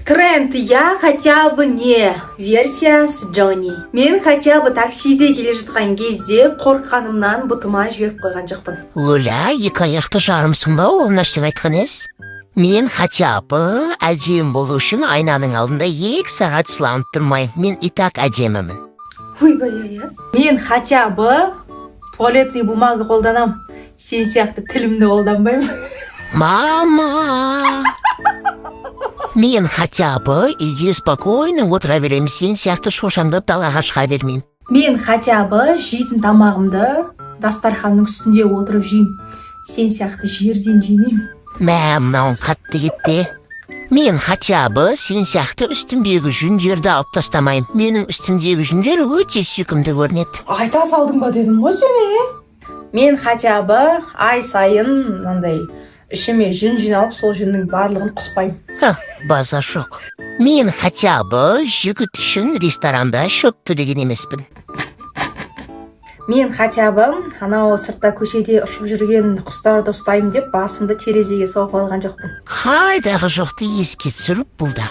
Тренд я хотя бы не версия с Джонни. Мен хотя бы таксиде келе жатқан кезде қорыққанымнан бұтыма жіберіп қойған жоқпын. Оля, екі аяқты жарымсың ба, ол нәрсені айтқаныз? Мен хотя бы әдем болу үшін айнаның алдында 2 сағат сыланып тұрмайым. Мен и так әдемімін. Ойбай-ай. Мен хотя бы туалетный бумага қолданам. Сен сияқты тілімді қолданбаймын. Мама! Мен хотя бы үйде спокойно отыра беремін, сен сияқты шошаңдап далаға шыға бермеймін. Мен хотя бы жейтін тамағымды дастарханның үстінде отырып жеймін. Сен сияқты жерден жемеймін. Мынауың қатты кетті. Мен хотя бы сен сияқты үстімдегі жүндерді алып тастамайым. Менің үстімдегі жүндер өте сүйкімді көрінеді. Айта салдың ба дедім ғой сені. Мен хотя бы ай сайын мынандай ішіме жүн жиналып, сол жүннің барлығын құспаймын. База жоқ. Мен хотя бы жігіт үшін ресторанда шөп төлеген емеспін. Мен хотя бы анау сыртта көшеде ұшып жүрген құстарды ұстаймын деп басымды терезеге соғып алған жоқпын. Қайдағы жоқты еске түсіріп бұл да.